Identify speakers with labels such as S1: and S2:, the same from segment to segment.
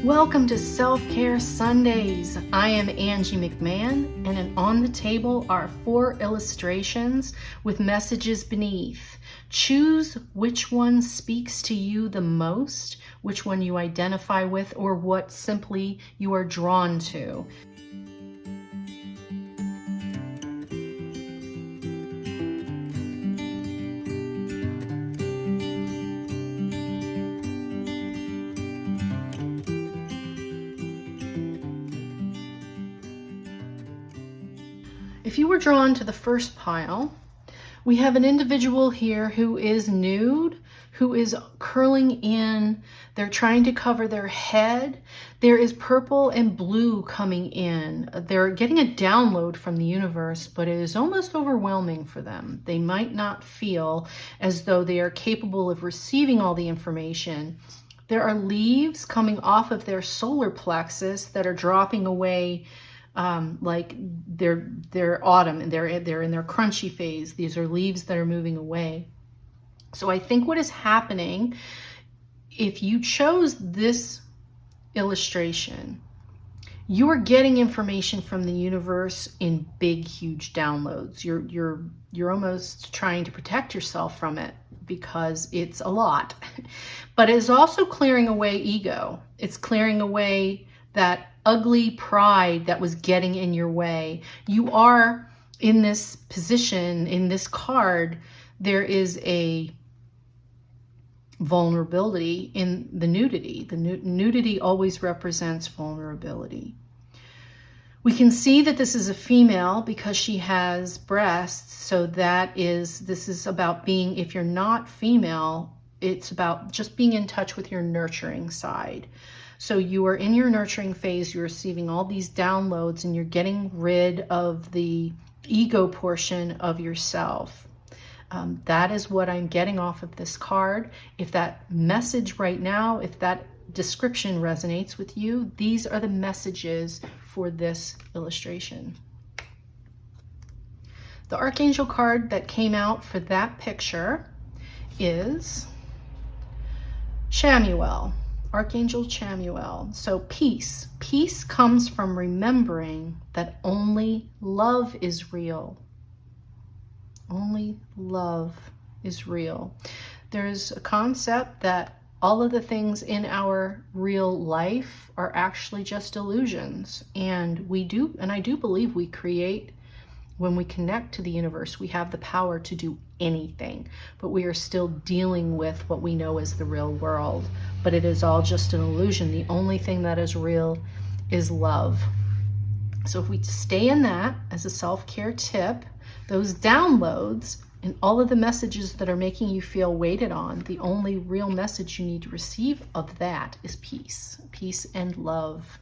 S1: Welcome to Self-Care Sundays. I am Angie McMann, and on the table are 4 illustrations with messages beneath. Choose which one speaks to you the most, which one you identify with, or what simply you are drawn to. If you were drawn to the first pile, we have an individual here who is nude, who is curling in. They're trying to cover their head. There is purple and blue coming in. They're getting a download from the universe, but it is almost overwhelming for them. They might not feel as though they are capable of receiving all the information. There are leaves coming off of their solar plexus that are dropping away, like they're autumn and they're in their crunchy phase. These are leaves that are moving away. So I think what is happening, if you chose this illustration, you are getting information from the universe in big, huge downloads. You're almost trying to protect yourself from it because it's a lot. But it is also clearing away ego. It's clearing away that ugly pride that was getting in your way. You are in this position, in this card, there is a vulnerability in the nudity. The nudity always represents vulnerability. We can see that this is a female because she has breasts. So this is about being, if you're not female, it's about just being in touch with your nurturing side. So you are in your nurturing phase, you're receiving all these downloads and you're getting rid of the ego portion of yourself. That is what I'm getting off of this card. If that message right now, if that description resonates with you, these are the messages for this illustration. The Archangel card that came out for that picture is Chamuel. Archangel Chamuel. So peace. Peace comes from remembering that only love is real. Only love is real. There's a concept that all of the things in our real life are actually just illusions. And I do believe we create, when we connect to the universe, we have the power to do anything, but we are still dealing with what we know as the real world. But it is all just an illusion. The only thing that is real is love. So if we stay in that as a self-care tip, those downloads and all of the messages that are making you feel weighted on, the only real message you need to receive of that is peace. Peace and love.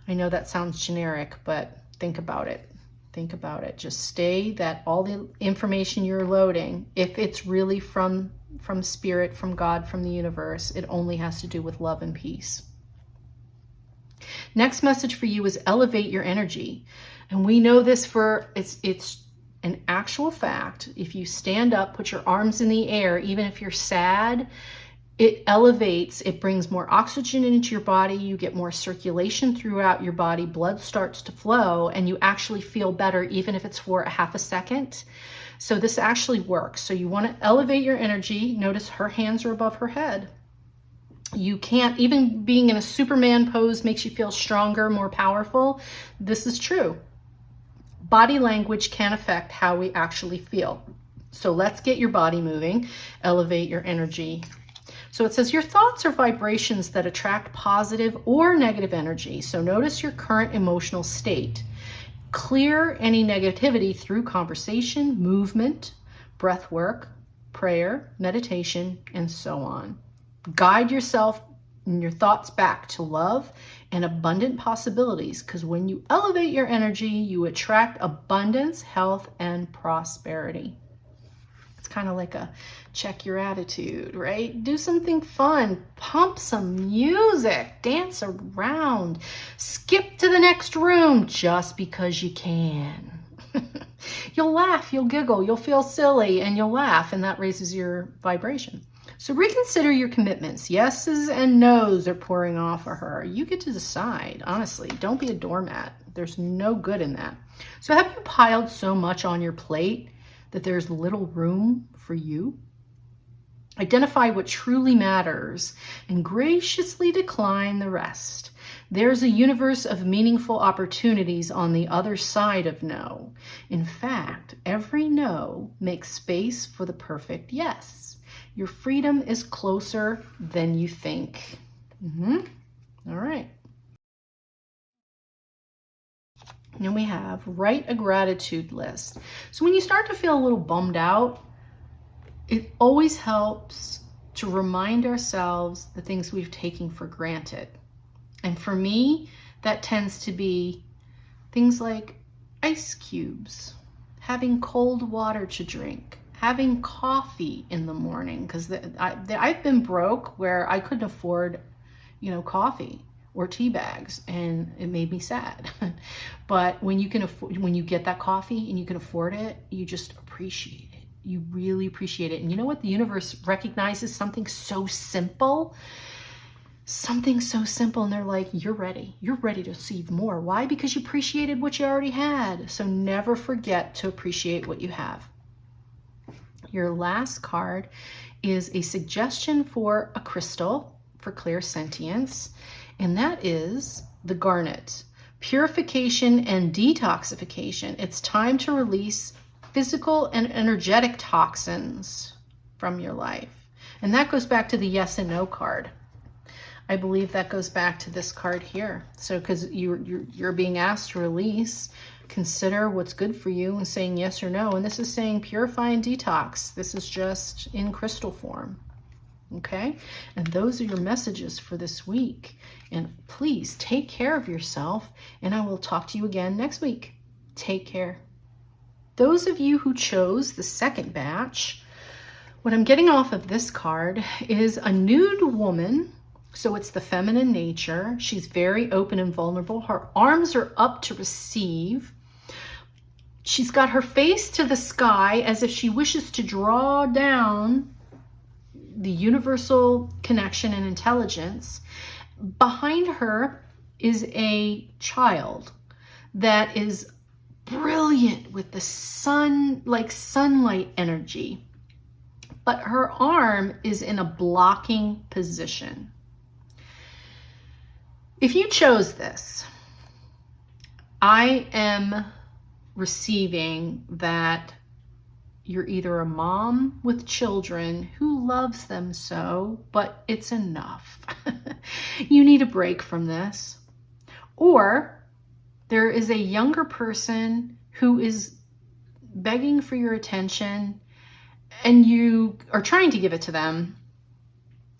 S1: I know that sounds generic, but think about it. Think about it. Just stay that all the information you're loading, if it's really from spirit, from God, from the universe, it only has to do with love and peace. Next message for you is elevate your energy. And we know this it's an actual fact. If you stand up, put your arms in the air, even if you're sad, it elevates, it brings more oxygen into your body, you get more circulation throughout your body, blood starts to flow, and you actually feel better even if it's for a half a second. So this actually works. So you want to elevate your energy. Notice her hands are above her head. You can't, even being in a Superman pose makes you feel stronger, more powerful. This is true. Body language can affect how we actually feel. So let's get your body moving, elevate your energy. So it says your thoughts are vibrations that attract positive or negative energy. So notice your current emotional state. Clear any negativity through conversation, movement, breath work, prayer, meditation, and so on. Guide yourself and your thoughts back to love and abundant possibilities, because when you elevate your energy, you attract abundance, health, and prosperity. It's kind of like a check your attitude, right? Do something fun, pump some music, dance around, skip to the next room just because you can. you'll laugh, you'll giggle, you'll feel silly, and you'll laugh, and that raises your vibration. So reconsider your commitments. Yeses and nos are pouring off of her. You get to decide, honestly. Don't be a doormat. There's no good in that. So have you piled so much on your plate that there's little room for you? Identify what truly matters and graciously decline the rest. There's a universe of meaningful opportunities on the other side of no. In fact, every no makes space for the perfect yes. Your freedom is closer than you think. All right. And we have write a gratitude list. So when you start to feel a little bummed out, it always helps to remind ourselves the things we've taken for granted. And for me, that tends to be things like ice cubes, having cold water to drink, having coffee in the morning, because I've been broke where I couldn't afford, coffee or tea bags, and it made me sad. But when you get that coffee and you can afford it, you just appreciate it. You really appreciate it. And you know what? The universe recognizes something so simple, and they're like, you're ready to receive more. Why? Because you appreciated what you already had. So never forget to appreciate what you have. Your last card is a suggestion for a crystal for clairsentience, and that is the garnet. Purification and detoxification. It's time to release physical and energetic toxins from your life. And that goes back to the yes and no card. I believe that goes back to this card here. So because you're being asked to release, consider what's good for you and saying yes or no. And this is saying purify and detox. This is just in crystal form. Okay? And those are your messages for this week. And please take care of yourself, and I will talk to you again next week. Take care. Those of you who chose the second batch, what I'm getting off of this card is a nude woman. So it's the feminine nature. She's very open and vulnerable. Her arms are up to receive. She's got her face to the sky as if she wishes to draw down the universal connection and intelligence. Behind her is a child that is brilliant with the sun, like sunlight energy, but her arm is in a blocking position. If you chose this, I am receiving that you're either a mom with children who loves them so, but it's enough. You need a break from this. Or there is a younger person who is begging for your attention and you are trying to give it to them,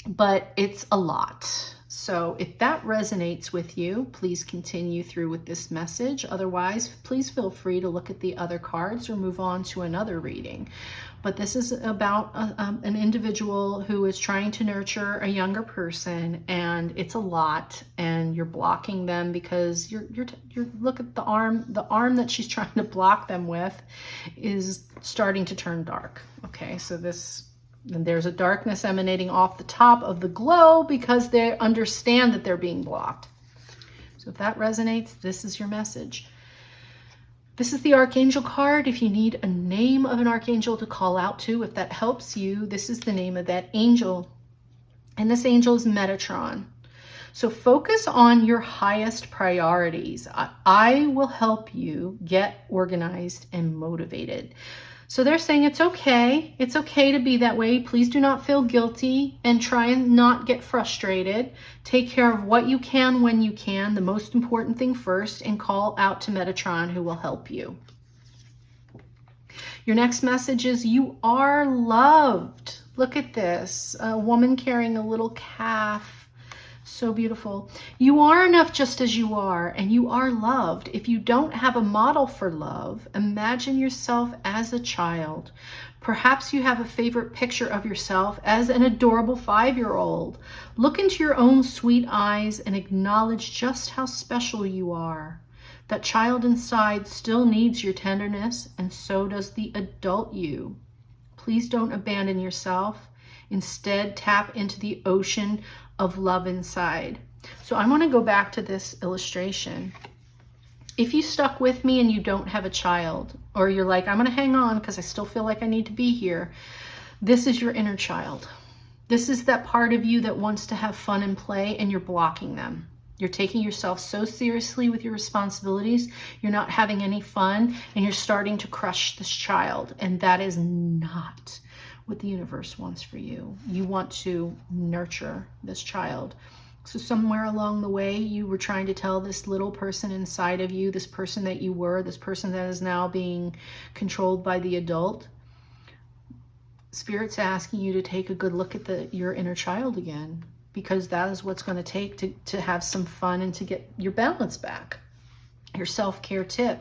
S1: but it's a lot. So if that resonates with you, please continue through with this message. Otherwise, please feel free to look at the other cards or move on to another reading. But this is about an individual who is trying to nurture a younger person, and it's a lot, and you're blocking them because you're look at the arm that she's trying to block them with is starting to turn dark. Okay, so and there's a darkness emanating off the top of the glow because they understand that they're being blocked. So if that resonates, this is your message. This is the Archangel card. If you need a name of an Archangel to call out to, if that helps you, this is the name of that angel. And this angel is Metatron. So focus on your highest priorities. I will help you get organized and motivated. So they're saying it's okay. It's okay to be that way. Please do not feel guilty and try and not get frustrated. Take care of what you can when you can, the most important thing first, and call out to Metatron who will help you. Your next message is you are loved. Look at this, a woman carrying a little calf. So beautiful. You are enough just as you are, and you are loved. If you don't have a model for love, imagine yourself as a child. Perhaps you have a favorite picture of yourself as an adorable 5-year-old. Look into your own sweet eyes and acknowledge just how special you are. That child inside still needs your tenderness, and so does the adult you. Please don't abandon yourself. Instead, tap into the ocean of love inside. So I want to go back to this illustration. If you stuck with me and you don't have a child, or you're like, I'm going to hang on because I still feel like I need to be here, this is your inner child. This is that part of you that wants to have fun and play, and you're blocking them. You're taking yourself so seriously with your responsibilities, you're not having any fun, and you're starting to crush this child. And that is not what the universe wants for you. You want to nurture this child. So somewhere along the way, you were trying to tell this little person inside of you, this person that you were, this person that is now being controlled by the adult, Spirit's asking you to take a good look at your inner child again, because that is what's going to take to have some fun and to get your balance back. Your self-care tip.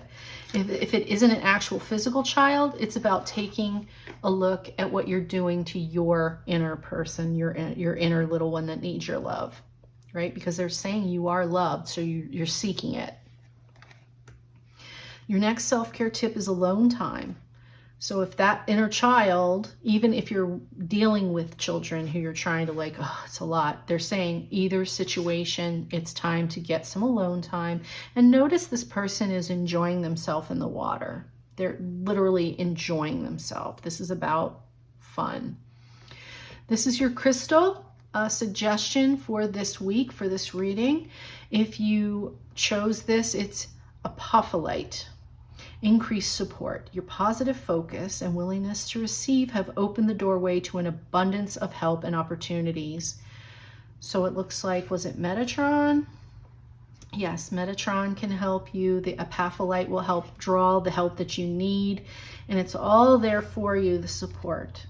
S1: If it isn't an actual physical child, it's about taking a look at what you're doing to your inner person, your inner little one that needs your love, right? Because they're saying you are loved, so you're seeking it. Your next self-care tip is alone time. So if that inner child, even if you're dealing with children who you're trying to like, oh, it's a lot, they're saying either situation, it's time to get some alone time. And notice this person is enjoying themselves in the water. They're literally enjoying themselves. This is about fun. This is your crystal suggestion for this week, for this reading. If you chose this, it's apophyllite. Increased support. Your positive focus and willingness to receive have opened the doorway to an abundance of help and opportunities. So it looks like, was it Metatron? Yes, Metatron can help you. The apophyllite will help draw the help that you need. And it's all there for you, the support.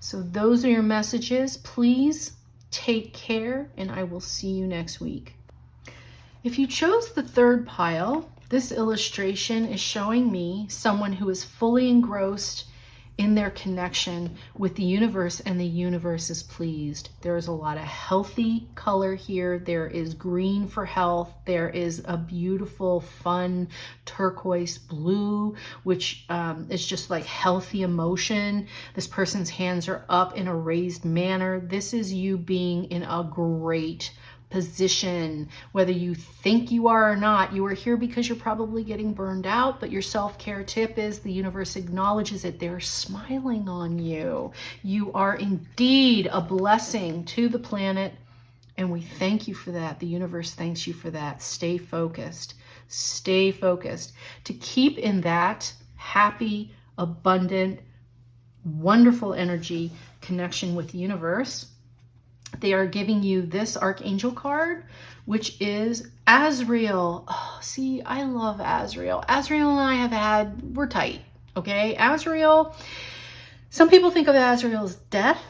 S1: So those are your messages. Please take care, and I will see you next week. If you chose the third pile, this illustration is showing me someone who is fully engrossed in their connection with the universe, and the universe is pleased. There is a lot of healthy color here. There is green for health. There is a beautiful, fun turquoise blue, which is just like healthy emotion. This person's hands are up in a raised manner. This is you being in a great position. Whether you think you are or not, you are here because you're probably getting burned out, but your self-care tip is the universe acknowledges it. They're smiling on you. You are indeed a blessing to the planet, and we thank you for that. The universe thanks you for that. Stay focused. Stay focused. To keep in that happy, abundant, wonderful energy connection with the universe, they are giving you this Archangel card, which is Azrael. Oh, see, I love Azrael. Azrael and I we're tight, okay? Azrael, some people think of Azrael as death.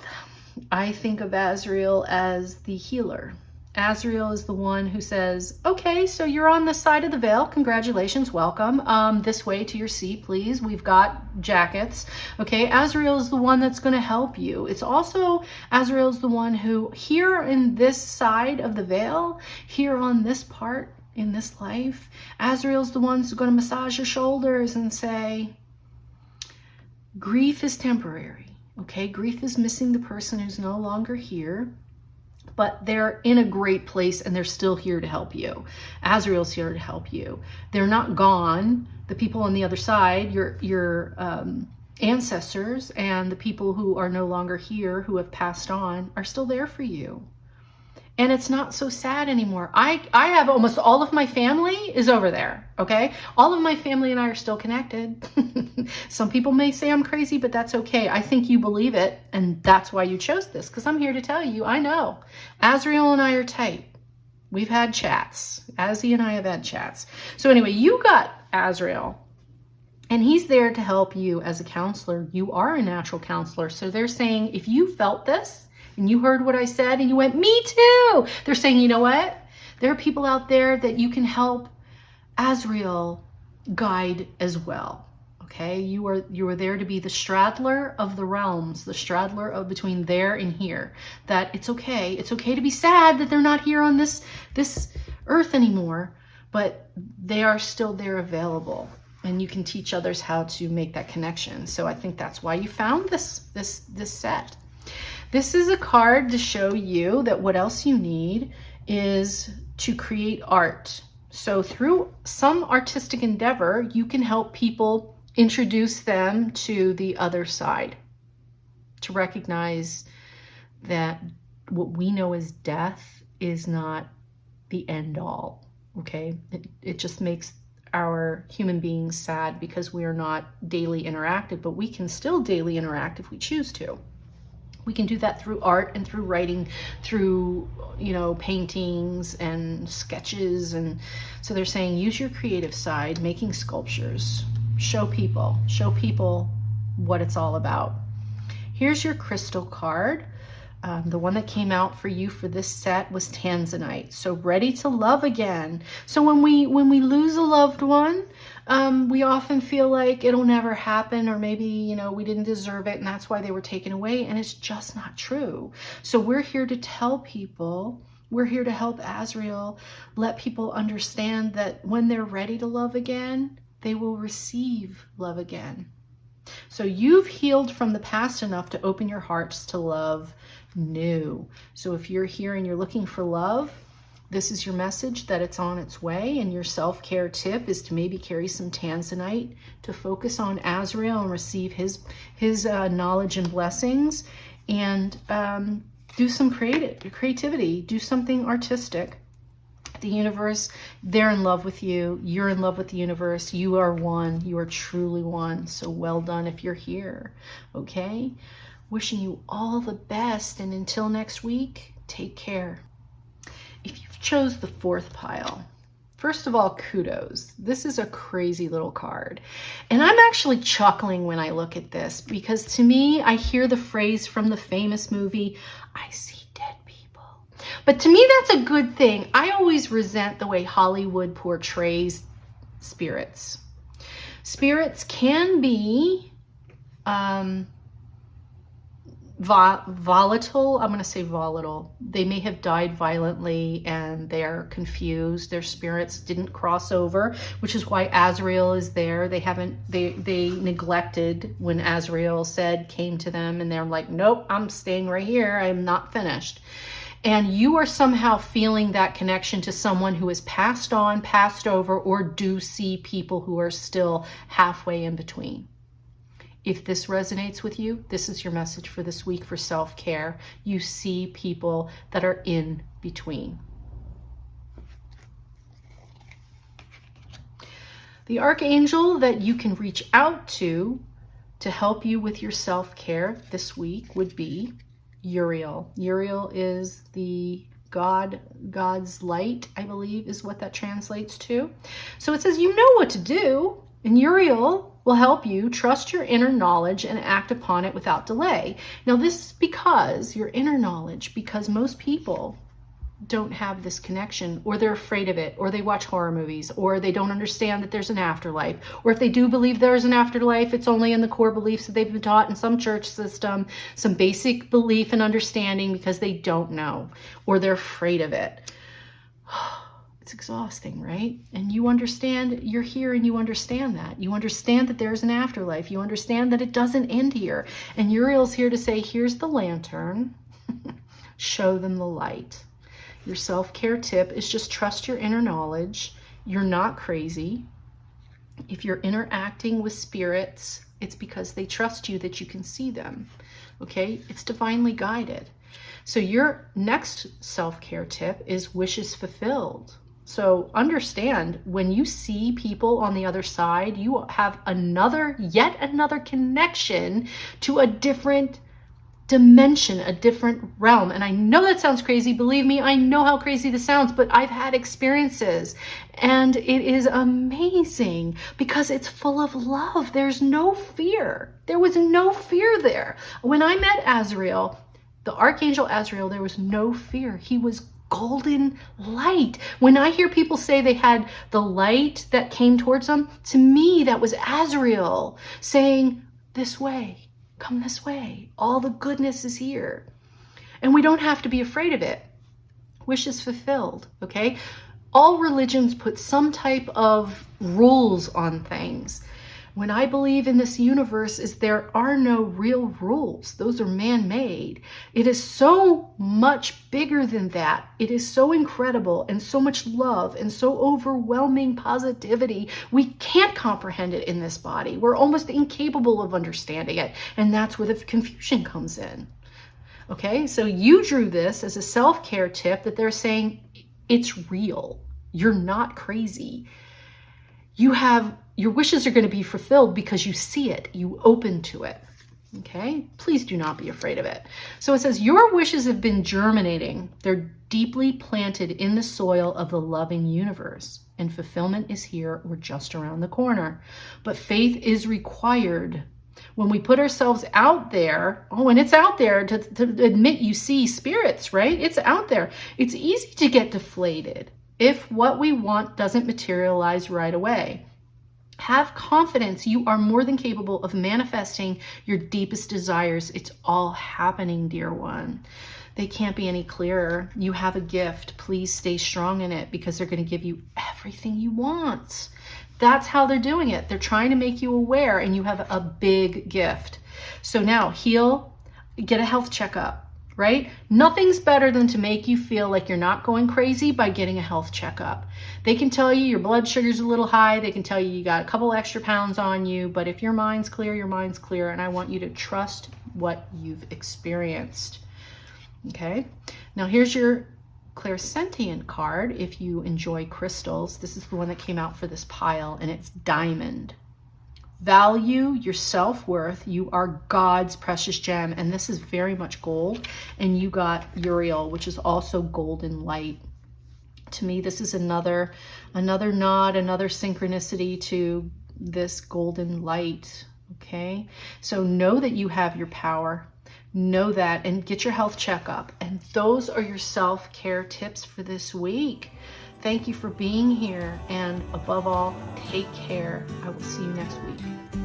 S1: I think of Azrael as the healer. Azrael is the one who says, okay, so you're on this side of the veil. Congratulations, welcome. This way to your seat, please. We've got jackets. Okay, Azrael is the one that's going to help you. It's also, Azrael is the one who, here in this side of the veil, here on this part in this life, Azrael's the one who's going to massage your shoulders and say, grief is temporary. Okay, grief is missing the person who's no longer here, but they're in a great place and they're still here to help you. Azrael's here to help you. They're not gone. The people on the other side, your ancestors and the people who are no longer here, who have passed on, are still there for you. And it's not so sad anymore. I have almost all of my family is over there, okay? All of my family and I are still connected. Some people may say I'm crazy, but that's okay. I think you believe it, and that's why you chose this, because I'm here to tell you, I know. Azrael and I are tight. We've had chats. Azzy and I have had chats. So anyway, you got Azrael, and he's there to help you as a counselor. You are a natural counselor. So they're saying, if you felt this, and you heard what I said and you went, me too. They're saying, you know what? There are people out there that you can help Azrael guide as well. Okay, you are there to be the straddler of the realms, the straddler of between there and here. That it's okay to be sad that they're not here on this earth anymore, but they are still there available, and you can teach others how to make that connection. So I think that's why you found this set. This is a card to show you that what else you need is to create art. So through some artistic endeavor, you can help people introduce them to the other side, to recognize that what we know as death is not the end all, okay? It just makes our human beings sad because we are not daily interactive, but we can still daily interact if we choose to. We can do that through art and through writing, through, paintings and sketches. And so they're saying, use your creative side, making sculptures, show people what it's all about. Here's your crystal card. The one that came out for you for this set was Tanzanite. So ready to love again. So when we lose a loved one, we often feel like it'll never happen, or maybe, we didn't deserve it and that's why they were taken away. And it's just not true. So we're here to tell people, we're here to help Azrael let people understand that when they're ready to love again, they will receive love again. So you've healed from the past enough to open your hearts to love new. So if you're here and you're looking for love, this is your message that it's on its way. And your self-care tip is to maybe carry some Tanzanite to focus on Azrael and receive his knowledge and blessings, and do some creativity, do something artistic. The universe, they're in love with you. You're in love with the universe. You are one. You are truly one. So well done if you're here. Okay? Wishing you all the best. And until next week, take care. If you've chose the fourth pile, first of all, kudos. This is a crazy little card. And I'm actually chuckling when I look at this, because to me, I hear the phrase from the famous movie, I see dead people. But to me, that's a good thing. I always resent the way Hollywood portrays spirits. Spirits can be volatile. I'm going to say volatile. They may have died violently and they're confused. Their spirits didn't cross over, which is why Azrael is there. They neglected when Azrael came to them, and they're like, nope, I'm staying right here. I'm not finished. And you are somehow feeling that connection to someone who has passed on, passed over, or do see people who are still halfway in between. If this resonates with you, this is your message for this week for self-care. You see people that are in between. The archangel that you can reach out to help you with your self-care this week would be Uriel. Uriel is the God's light, I believe is what that translates to. So it says, you know what to do, and Uriel will help you trust your inner knowledge and act upon it without delay. Now this is because your inner knowledge, because most people don't have this connection, or they're afraid of it, or they watch horror movies, or they don't understand that there's an afterlife, or if they do believe there's an afterlife, it's only in the core beliefs that they've been taught in some church system, some basic belief and understanding, because they don't know, or they're afraid of it. It's exhausting, right? And you understand, you're here and you understand that. You understand that there's an afterlife. You understand that it doesn't end here. And Uriel's here to say, here's the lantern. Show them the light. Your self-care tip is just trust your inner knowledge. You're not crazy. If you're interacting with spirits, it's because they trust you that you can see them. Okay? It's divinely guided. So your next self-care tip is wishes fulfilled. So understand, when you see people on the other side, you have yet another connection to a different dimension, a different realm. And I know that sounds crazy. Believe me, I know how crazy this sounds, but I've had experiences and it is amazing because it's full of love. There's no fear. There was no fear there. When I met Azrael, the Archangel Azrael, there was no fear. He was golden light. When I hear people say they had the light that came towards them, to me, that was Azrael saying, this way. Come this way. All the goodness is here. And we don't have to be afraid of it. Wishes fulfilled, okay? All religions put some type of rules on things. When I believe in this universe is there are no real rules. Those are man-made. It is so much bigger than that. It is so incredible and so much love and so overwhelming positivity. We can't comprehend it in this body. We're almost incapable of understanding it. And that's where the confusion comes in. Okay, so you drew this as a self-care tip that they're saying it's real. You're not crazy. Your wishes are going to be fulfilled because you see it, you open to it. Okay, please do not be afraid of it. So it says, your wishes have been germinating. They're deeply planted in the soil of the loving universe, and fulfillment is here or just around the corner. But faith is required. When we put ourselves out there, and it's out there to admit you see spirits, right? It's out there. It's easy to get deflated if what we want doesn't materialize right away. Have confidence. You are more than capable of manifesting your deepest desires. It's all happening, dear one. They can't be any clearer. You have a gift. Please stay strong in it because they're going to give you everything you want. That's how they're doing it. They're trying to make you aware, and you have a big gift. So now heal, get a health checkup. Right? Nothing's better than to make you feel like you're not going crazy by getting a health checkup. They can tell you your blood sugar's a little high. They can tell you you got a couple extra pounds on you. But if your mind's clear, your mind's clear. And I want you to trust what you've experienced. Okay? Now here's your clairsentient card. If you enjoy crystals, this is the one that came out for this pile, and it's diamond. Value your self-worth. You are God's precious gem, and this is very much gold. And you got Uriel, which is also golden light. To me, this is another nod, another synchronicity to this golden light. Okay, so know that you have your power. Know that, and get your health checkup. And those are your self-care tips for this week. Thank you for being here, and above all, take care. I will see you next week.